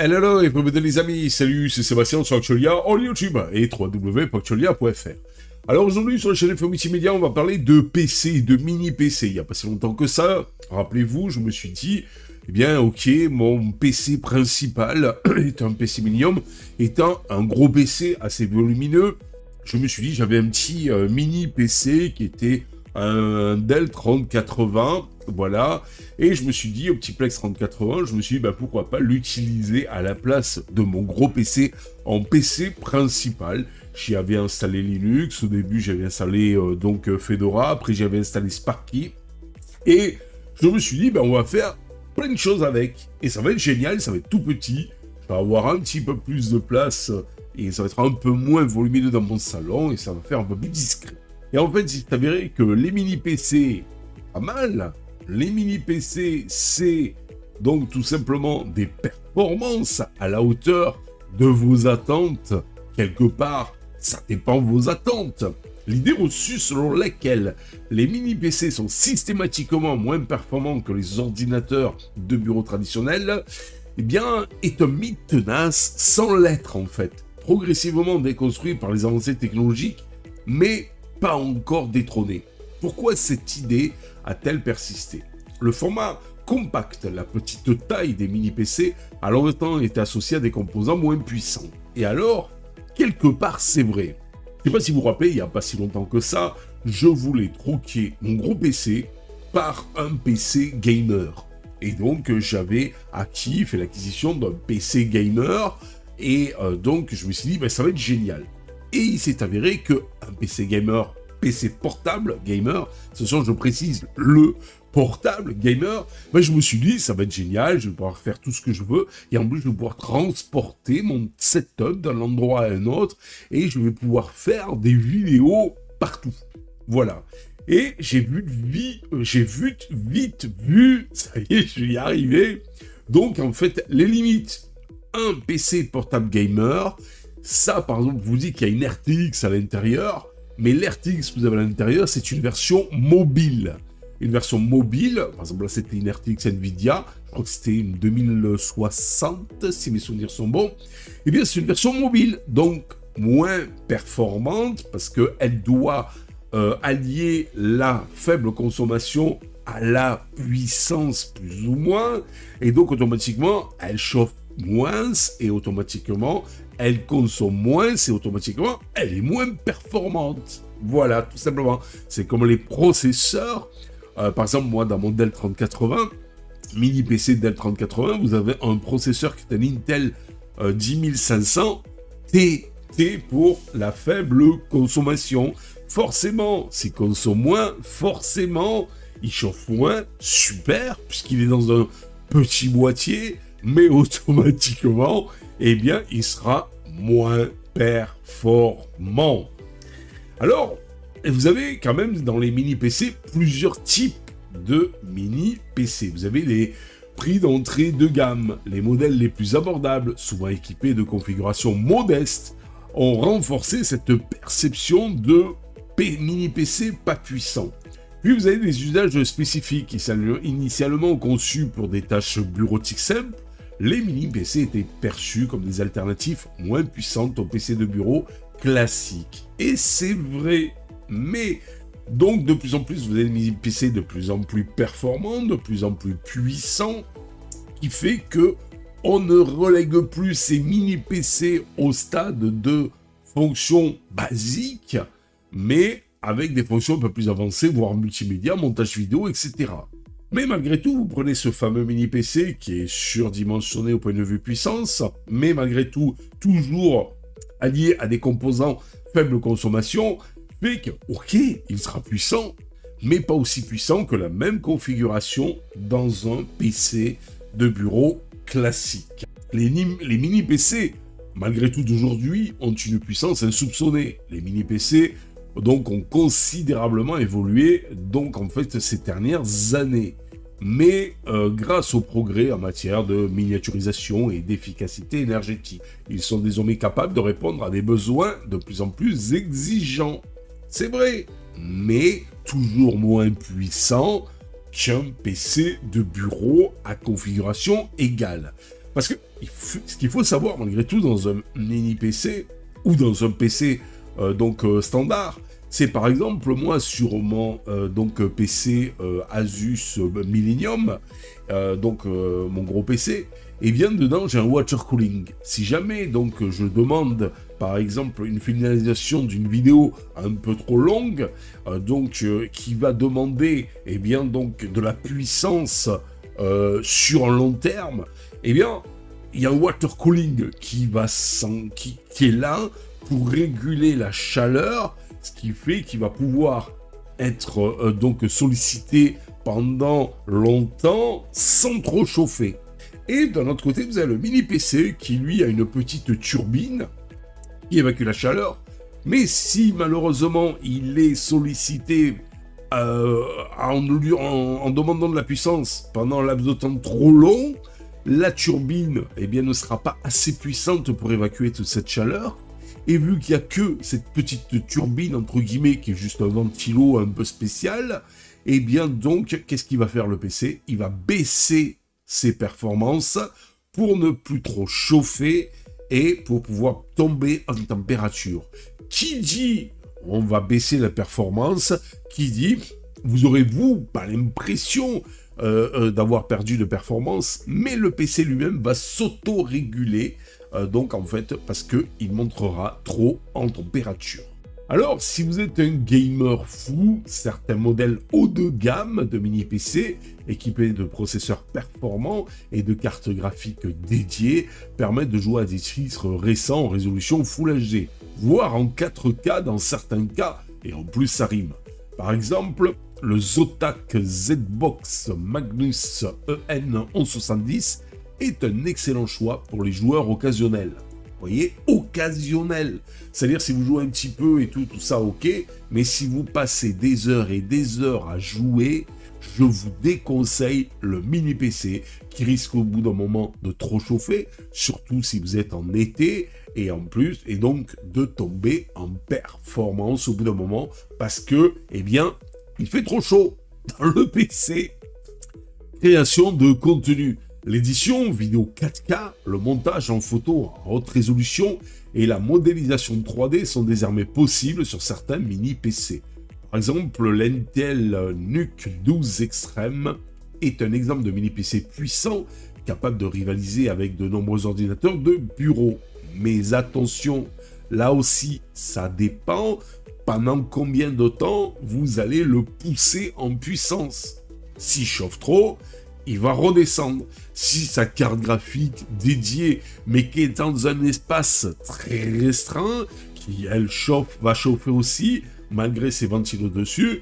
Hello et bienvenue les amis, salut, c'est Sébastien sur Actualia en YouTube et www.actualia.fr. Alors aujourd'hui sur la chaîne Info Multimédia, on va parler de PC, de mini PC. Il n'y a pas si longtemps que ça, rappelez-vous, je me suis dit, eh bien ok, mon PC principal est un PC Minium, étant un gros PC assez volumineux, je me suis dit j'avais un petit mini PC qui était un Dell 3080, voilà, et je me suis dit, au petit Plex 3080, je me suis dit, bah, pourquoi pas l'utiliser à la place de mon gros PC en PC principal. J'y avais installé Linux, au début j'avais installé Fedora, après j'avais installé Sparky, et je me suis dit, bah, on va faire plein de choses avec, et ça va être génial, ça va être tout petit, je vais avoir un petit peu plus de place, et ça va être un peu moins volumineux dans mon salon, et ça va faire un peu plus discret. Et en fait, il s'est avéré que les mini-PC, pas mal. Les mini-PC, c'est donc tout simplement des performances à la hauteur de vos attentes. Quelque part, ça dépend de vos attentes. L'idée reçue selon laquelle les mini-PC sont systématiquement moins performants que les ordinateurs de bureau traditionnels, eh bien, est un mythe tenace sans l'être en fait. Progressivement déconstruit par les avancées technologiques, mais pas encore détrôné. Pourquoi cette idée a-t-elle persisté? Le format compact, la petite taille des mini-PC, a longtemps été associé à des composants moins puissants. Et alors, quelque part, c'est vrai. Je ne sais pas si vous vous rappelez, il n'y a pas si longtemps que ça, je voulais troquer mon gros PC par un PC gamer. Et donc, j'avais fait l'acquisition d'un PC gamer, et donc, je me suis dit, ben, ça va être génial. Et il s'est avéré qu'un PC gamer, PC portable gamer, ce sont, je précise, le portable gamer, ben je me suis dit, ça va être génial, je vais pouvoir faire tout ce que je veux, et en plus, je vais pouvoir transporter mon setup d'un endroit à un autre, et je vais pouvoir faire des vidéos partout. Voilà. Et j'ai vite vu, ça y est, je vais y arriver. Donc, en fait, les limites, un PC portable gamer, ça, par exemple, vous dit qu'il y a une RTX à l'intérieur, mais l'RTX que vous avez à l'intérieur, c'est une version mobile. Une version mobile, par exemple, là, c'était une RTX Nvidia, je crois que c'était une 2060, si mes souvenirs sont bons. Eh bien, c'est une version mobile, donc moins performante, parce qu'elle doit allier la faible consommation à la puissance, plus ou moins, et donc, automatiquement, elle chauffe moins, et automatiquement, elle consomme moins, et automatiquement, elle est moins performante. Voilà, tout simplement. C'est comme les processeurs. Par exemple, moi, dans mon Dell 3080, mini PC Dell 3080, vous avez un processeur qui est un Intel 10500 TT pour la faible consommation. Forcément, s'il consomme moins, forcément, il chauffe moins. Super, puisqu'il est dans un petit boîtier, mais automatiquement, eh bien, il sera moins performant. Alors, vous avez quand même dans les mini-PC plusieurs types de mini-PC. Vous avez les prix d'entrée de gamme, les modèles les plus abordables, souvent équipés de configurations modestes, ont renforcé cette perception de mini-PC pas puissant. Puis vous avez des usages spécifiques qui sont initialement conçus pour des tâches bureautiques simples. Les mini-PC étaient perçus comme des alternatives moins puissantes aux PC de bureau classiques. Et c'est vrai, mais donc de plus en plus, vous avez des mini-PC de plus en plus performants, de plus en plus puissants, qui fait que on ne relègue plus ces mini-PC au stade de fonctions basiques, mais avec des fonctions un peu plus avancées, voire multimédia, montage vidéo, etc. Mais malgré tout, vous prenez ce fameux mini-PC qui est surdimensionné au point de vue puissance, mais malgré tout, toujours allié à des composants faible consommation, fait que, ok, il sera puissant, mais pas aussi puissant que la même configuration dans un PC de bureau classique. Les mini-PC, malgré tout d'aujourd'hui, ont une puissance insoupçonnée. Les mini-PC, donc, ont considérablement évolué, donc, en fait, ces dernières années. Mais grâce au progrès en matière de miniaturisation et d'efficacité énergétique, ils sont désormais capables de répondre à des besoins de plus en plus exigeants. C'est vrai, mais toujours moins puissant qu'un PC de bureau à configuration égale. Parce qu'il ce qu'il faut savoir malgré tout dans un mini PC ou dans un PC standard, c'est par exemple moi sur mon PC Asus Millennium, mon gros PC, et bien dedans j'ai un water cooling. Si jamais donc je demande par exemple une finalisation d'une vidéo un peu trop longue, qui va demander de la puissance sur un long terme, il y a un water cooling qui est là pour réguler la chaleur, ce qui fait qu'il va pouvoir être sollicité pendant longtemps sans trop chauffer. Et d'un autre côté, vous avez le mini PC qui lui a une petite turbine qui évacue la chaleur, mais si malheureusement il est sollicité en demandant de la puissance pendant un laps de temps trop long, la turbine ne sera pas assez puissante pour évacuer toute cette chaleur. Et vu qu'il n'y a que cette petite turbine, entre guillemets, qui est juste un ventilo un peu spécial, qu'est-ce qu'il va faire le PC? Il va baisser ses performances pour ne plus trop chauffer et pour pouvoir tomber en température. Qui dit on va baisser la performance, qui dit vous aurez pas l'impression d'avoir perdu de performance, mais le PC lui-même va s'auto-réguler, parce qu'il montrera trop en température. Alors, si vous êtes un gamer fou, certains modèles haut de gamme de mini PC, équipés de processeurs performants et de cartes graphiques dédiées, permettent de jouer à des titres récents en résolution Full HD, voire en 4K dans certains cas, et en plus ça rime. Par exemple, le Zotac ZBox Magnus EN 1170 est un excellent choix pour les joueurs occasionnels. Vous voyez, occasionnel. C'est-à-dire si vous jouez un petit peu et tout ça, ok. Mais si vous passez des heures et des heures à jouer, je vous déconseille le mini PC qui risque au bout d'un moment de trop chauffer, surtout si vous êtes en été et donc de tomber en performance au bout d'un moment parce que, il fait trop chaud dans le PC. Création de contenu. L'édition vidéo 4K, le montage en photo en haute résolution et la modélisation 3D sont désormais possibles sur certains mini-PC. Par exemple, l'Intel NUC 12 Extreme est un exemple de mini-PC puissant, capable de rivaliser avec de nombreux ordinateurs de bureau. Mais attention, là aussi, ça dépend pendant combien de temps vous allez le pousser en puissance. S'il chauffe trop, il va redescendre. Si sa carte graphique dédiée, mais qui est dans un espace très restreint, qui elle va chauffer aussi, malgré ses ventilos dessus,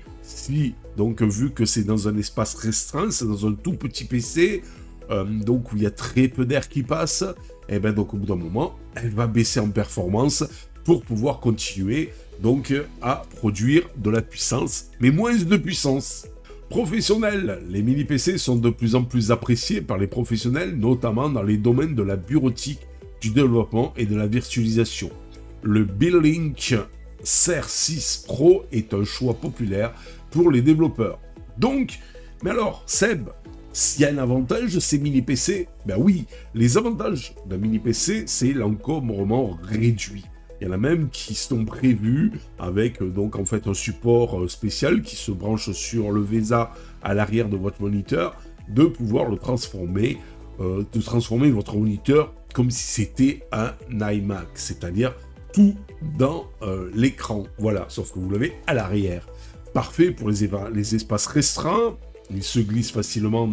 vu que c'est dans un espace restreint, c'est dans un tout petit PC, où il y a très peu d'air qui passe, au bout d'un moment, elle va baisser en performance pour pouvoir continuer à produire de la puissance, mais moins de puissance. Professionnels, les mini-PC sont de plus en plus appréciés par les professionnels, notamment dans les domaines de la bureautique, du développement et de la virtualisation. Le Beelink CR6 Pro est un choix populaire pour les développeurs. Mais alors, Seb, s'il y a un avantage de ces mini-PC, oui, les avantages d'un mini-PC, c'est l'encombrement réduit. Il y en a même qui sont prévus avec un support spécial qui se branche sur le VESA à l'arrière de votre moniteur, de pouvoir le transformer, votre moniteur comme si c'était un iMac, c'est-à-dire tout dans l'écran. Voilà, sauf que vous l'avez à l'arrière. Parfait pour les espaces restreints. Il se glisse facilement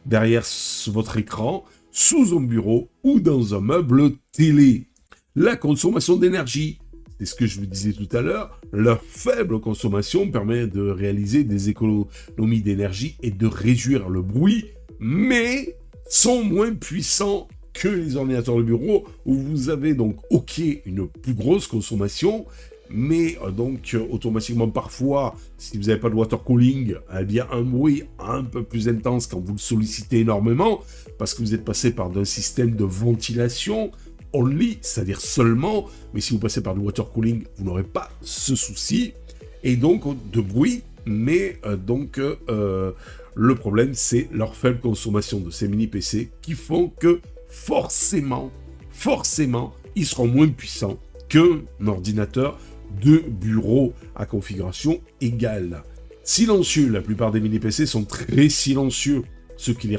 derrière votre écran, sous un bureau ou dans un meuble télé. La consommation d'énergie, c'est ce que je vous disais tout à l'heure, leur faible consommation permet de réaliser des économies d'énergie et de réduire le bruit, mais sont moins puissants que les ordinateurs de bureau où vous avez une plus grosse consommation, mais automatiquement parfois, si vous n'avez pas de water cooling, un bruit un peu plus intense quand vous le sollicitez énormément, parce que vous êtes passé par un système de ventilation only, c'est-à-dire seulement, mais si vous passez par du water cooling, vous n'aurez pas ce souci, et de bruit, mais le problème c'est leur faible consommation de ces mini PC qui font que forcément, ils seront moins puissants qu'un ordinateur de bureau à configuration égale. Silencieux, la plupart des mini-PC sont très silencieux, ce qui les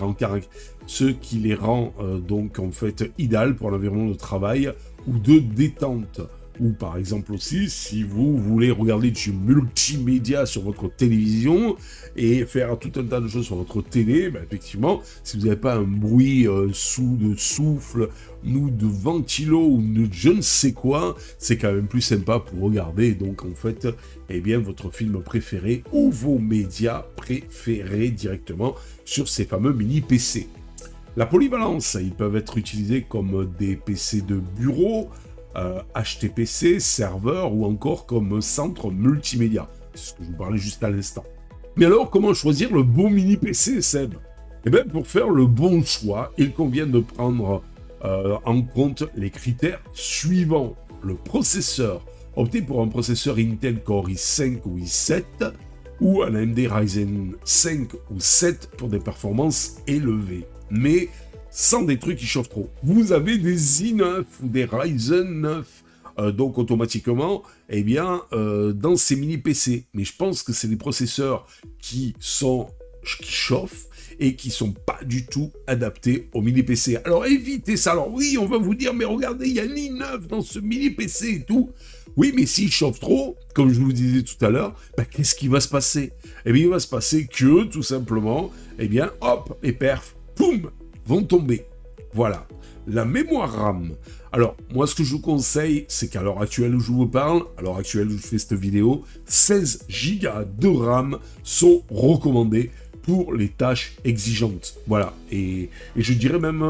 rend donc en fait idéal pour l'environnement de travail ou de détente. Ou par exemple aussi, si vous voulez regarder du multimédia sur votre télévision et faire tout un tas de choses sur votre télé, ben effectivement, si vous n'avez pas un bruit de souffle, ou de ventilo, ou de je ne sais quoi, c'est quand même plus sympa pour regarder, donc en fait, eh bien, votre film préféré ou vos médias préférés directement sur ces fameux mini-PC. La polyvalence, ils peuvent être utilisés comme des PC de bureau, HTPC, serveur ou encore comme centre multimédia. C'est ce que je vous parlais juste à l'instant. Mais alors, comment choisir le bon mini-PC, Seb? Eh bien, pour faire le bon choix, il convient de prendre en compte les critères suivants. Le processeur. Optez pour un processeur Intel Core i5 ou i7 ou un AMD Ryzen 5 ou 7 pour des performances élevées. Mais sans des trucs qui chauffent trop. Vous avez des i9 ou des Ryzen 9, donc automatiquement, eh bien, dans ces mini-PC. Mais je pense que c'est des processeurs qui chauffent et qui sont pas du tout adaptés aux mini-PC. Alors évitez ça. Alors oui, on va vous dire, mais regardez, il y a l'i9 dans ce mini-PC et tout. Oui, mais s'il chauffe trop, comme je vous le disais tout à l'heure, bah, qu'est-ce qui va se passer? Eh bien, il va se passer que, tout simplement, eh bien, hop, les perfs, poum, vont tomber. Voilà. La mémoire RAM. Alors, moi, ce que je vous conseille, c'est qu'à l'heure actuelle où je vous parle, à l'heure actuelle où je fais cette vidéo, 16 Go de RAM sont recommandés pour les tâches exigeantes. Voilà. Et je dirais même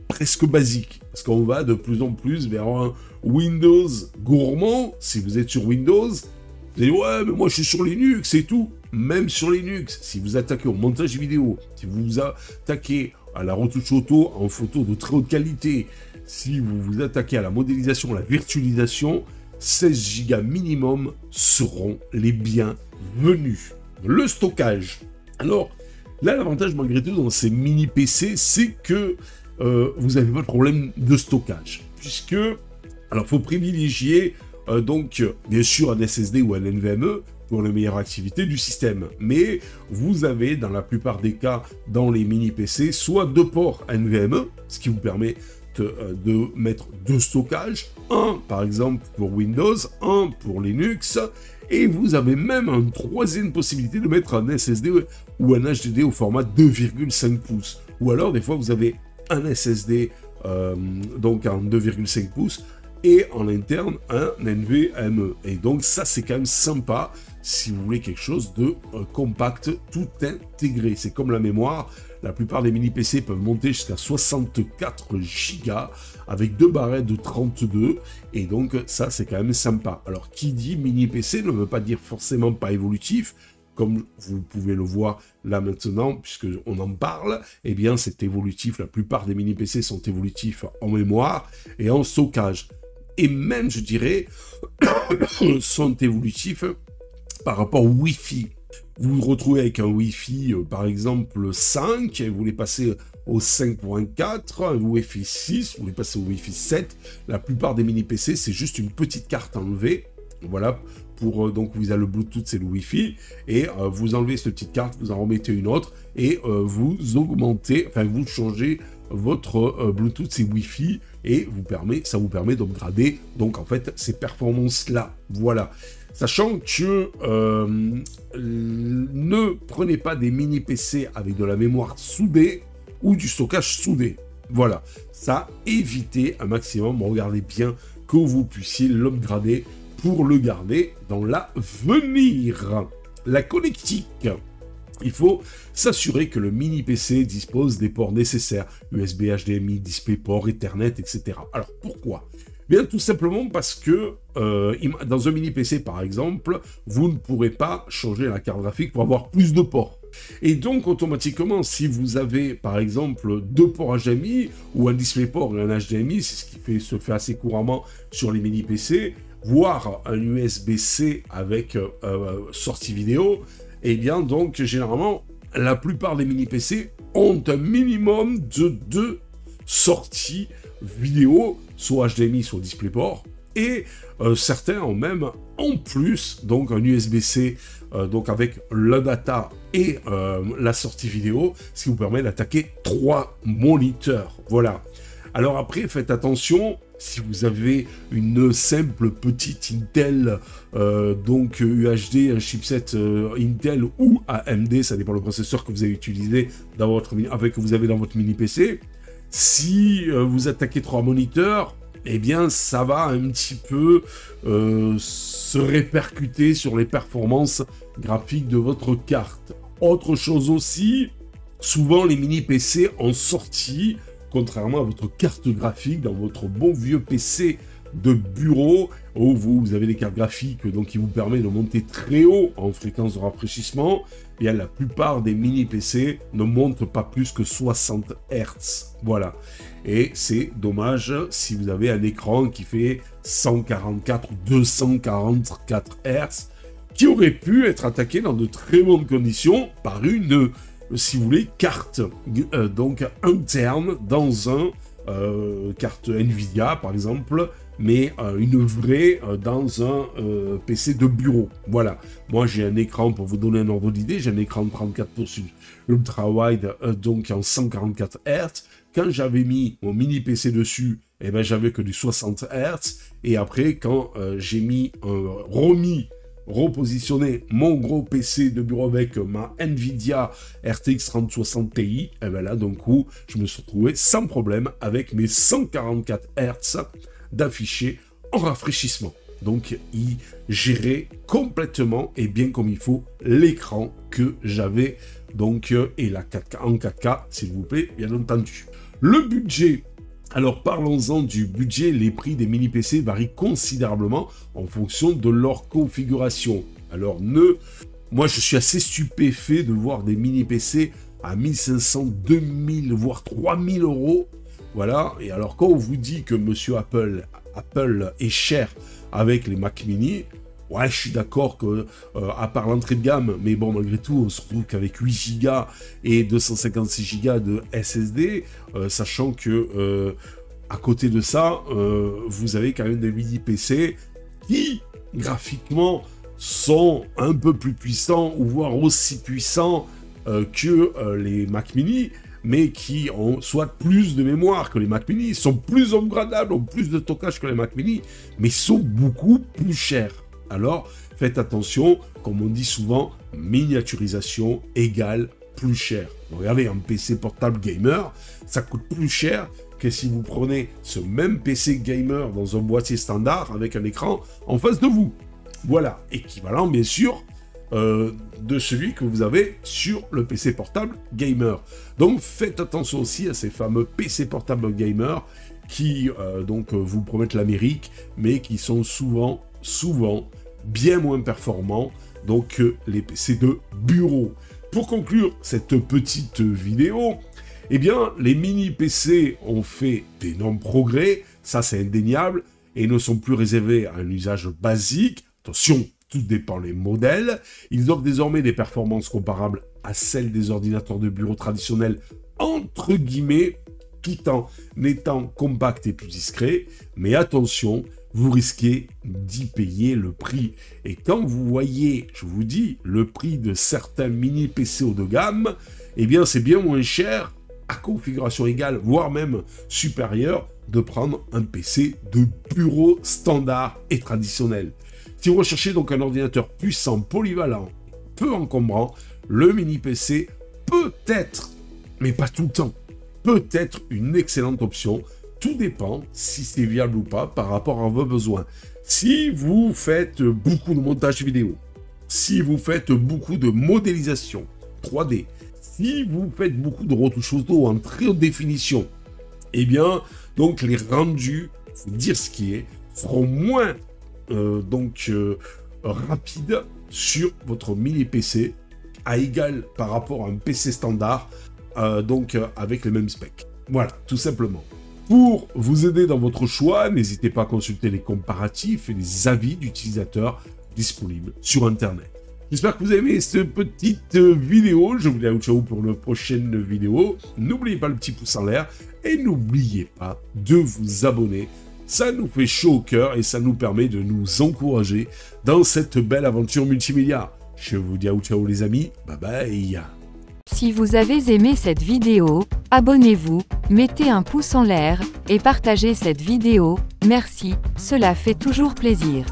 presque basique. Parce qu'on va de plus en plus vers un Windows gourmand. Si vous êtes sur Windows, vous allez dire, ouais, mais moi, je suis sur Linux et tout. Même sur Linux, si vous attaquez au montage vidéo, si vous vous attaquez à la retouche auto en photo de très haute qualité, si vous vous attaquez à la modélisation, à la virtualisation, 16 Go minimum seront les bienvenus. Le stockage. Alors, là, l'avantage malgré tout dans ces mini-PC, c'est que vous n'avez pas de problème de stockage. Puisque, alors, il faut privilégier, donc, bien sûr, un SSD ou un NVMe, pour la meilleure activité du système. Mais vous avez, dans la plupart des cas, dans les mini-PC, soit deux ports NVMe, ce qui vous permet de mettre deux stockages, un par exemple pour Windows, un pour Linux, et vous avez même une troisième possibilité de mettre un SSD ou un HDD au format 2,5 pouces. Ou alors, des fois, vous avez un SSD donc en 2,5 pouces, et en interne un NVMe. Et donc ça c'est quand même sympa si vous voulez quelque chose de compact, tout intégré. C'est comme la mémoire, la plupart des mini-PC peuvent monter jusqu'à 64 Go avec deux barrettes de 32, et donc ça c'est quand même sympa. Alors qui dit mini-PC ne veut pas dire forcément pas évolutif, comme vous pouvez le voir là maintenant, puisqu'on en parle, eh bien c'est évolutif, la plupart des mini-PC sont évolutifs en mémoire et en stockage. Et même, je dirais, sont évolutifs par rapport au Wi-Fi. Vous vous retrouvez avec un Wi-Fi, par exemple, 5, et vous voulez passer au 5.4, un Wi-Fi 6, vous voulez passer au Wi-Fi 7. La plupart des mini-PC, c'est juste une petite carte enlevée. Voilà, pour donc vous avez le Bluetooth, c'est le Wi-Fi, et vous enlevez cette petite carte, vous en remettez une autre, et vous augmentez, enfin vous changez votre Bluetooth, c'est Wi-Fi, et ça vous permet d'upgrader donc en fait ces performances-là. Voilà. Sachant que ne prenez pas des mini-PC avec de la mémoire soudée ou du stockage soudé. Voilà. Ça, évitez un maximum. Regardez bien que vous puissiez l'upgrader pour le garder dans l'avenir. La connectique. Il faut s'assurer que le mini-PC dispose des ports nécessaires, USB, HDMI, DisplayPort, Ethernet, etc. Alors, pourquoi ? Bien, tout simplement parce que dans un mini-PC, par exemple, vous ne pourrez pas changer la carte graphique pour avoir plus de ports. Et donc, automatiquement, si vous avez, par exemple, deux ports HDMI ou un DisplayPort et un HDMI, c'est ce qui se fait assez couramment sur les mini-PC, voire un USB-C avec sortie vidéo, et bien donc généralement la plupart des mini-PC ont un minimum de deux sortie vidéo, soit HDMI, soit DisplayPort, et certains ont même en plus donc un USB-C donc avec la data et la sortie vidéo, ce qui vous permet d'attaquer 3 moniteurs. Voilà. Alors après, faites attention, si vous avez une simple petite Intel, donc UHD, un chipset Intel ou AMD, ça dépend du processeur que vous avez utilisé dans votre, que vous avez dans votre mini PC. Si vous attaquez 3 moniteurs, eh bien ça va un petit peu se répercuter sur les performances graphiques de votre carte. Autre chose aussi, souvent les mini PC ont sorti, contrairement à votre carte graphique, dans votre bon vieux PC de bureau, où vous avez des cartes graphiques donc, qui vous permettent de monter très haut en fréquence de rafraîchissement, et la plupart des mini PC ne montent pas plus que 60 Hz. Voilà. Et c'est dommage si vous avez un écran qui fait 144 ou 244 Hz, qui aurait pu être attaqué dans de très bonnes conditions par une, si vous voulez, carte donc interne dans un carte Nvidia par exemple, mais une vraie dans un PC de bureau. Voilà. Moi j'ai un écran, pour vous donner un ordre d'idée, j'ai un écran de 34 pouces ultra wide donc en 144 Hz. Quand j'avais mis mon mini PC dessus, eh ben j'avais que du 60 Hz. Et après quand j'ai mis repositionner mon gros PC de bureau avec ma Nvidia RTX 3060 Ti, et bien là, d'un coup, je me suis retrouvé sans problème avec mes 144 Hz d'afficher en rafraîchissement. Donc, il gérait complètement et bien comme il faut l'écran que j'avais, donc, et la 4K, en 4K, s'il vous plaît, bien entendu. Le budget. Alors parlons-en du budget, les prix des mini PC varient considérablement en fonction de leur configuration. Alors moi je suis assez stupéfait de voir des mini PC à 1500, 2000, voire 3000 euros. Voilà, et alors quand on vous dit que monsieur Apple est cher avec les Mac mini, ouais, je suis d'accord que, à part l'entrée de gamme, mais bon, malgré tout, on se retrouve qu'avec 8 Go et 256 Go de SSD, sachant que, à côté de ça, vous avez quand même des mini PC qui, graphiquement, sont un peu plus puissants, ou voire aussi puissants que les Mac mini, mais qui ont soit plus de mémoire que les Mac mini, sont plus upgradables, ont plus de stockage que les Mac mini, mais sont beaucoup plus chers. Alors, faites attention, comme on dit souvent, miniaturisation égale plus cher. Regardez, un PC portable gamer, ça coûte plus cher que si vous prenez ce même PC gamer dans un boîtier standard avec un écran en face de vous. Voilà, équivalent bien sûr de celui que vous avez sur le PC portable gamer. Donc faites attention aussi à ces fameux PC portables gamer qui donc vous promettent l'Amérique, mais qui sont souvent bien moins performants donc que les PC de bureau. Pour conclure cette petite vidéo, eh bien les mini PC ont fait d'énormes progrès, ça c'est indéniable, et ne sont plus réservés à un usage basique. Attention, tout dépend des modèles. Ils offrent désormais des performances comparables à celles des ordinateurs de bureau traditionnels, entre guillemets, tout en étant compact et plus discret. Mais attention, vous risquez d'y payer le prix. Et quand vous voyez, je vous dis, le prix de certains mini PC haut de gamme, eh bien c'est bien moins cher, à configuration égale, voire même supérieure, de prendre un PC de bureau standard et traditionnel. Si vous recherchez donc un ordinateur puissant, polyvalent, peu encombrant, le mini PC peut être, mais pas tout le temps, peut être une excellente option. Tout dépend si c'est viable ou pas par rapport à vos besoins. Si vous faites beaucoup de montage vidéo, si vous faites beaucoup de modélisation 3D, si vous faites beaucoup de retouches photo en très haute définition, eh bien, donc les rendus, faut dire ce qui est, seront moins rapide sur votre mini PC à égal par rapport à un PC standard avec les mêmes specs. Voilà, tout simplement. Pour vous aider dans votre choix, n'hésitez pas à consulter les comparatifs et les avis d'utilisateurs disponibles sur Internet. J'espère que vous avez aimé cette petite vidéo. Je vous dis ciao pour la prochaine vidéo. N'oubliez pas le petit pouce en l'air et n'oubliez pas de vous abonner. Ça nous fait chaud au cœur et ça nous permet de nous encourager dans cette belle aventure multimédia. Je vous dis ciao les amis, bye bye. Si vous avez aimé cette vidéo, abonnez-vous, mettez un pouce en l'air, et partagez cette vidéo, merci, cela fait toujours plaisir.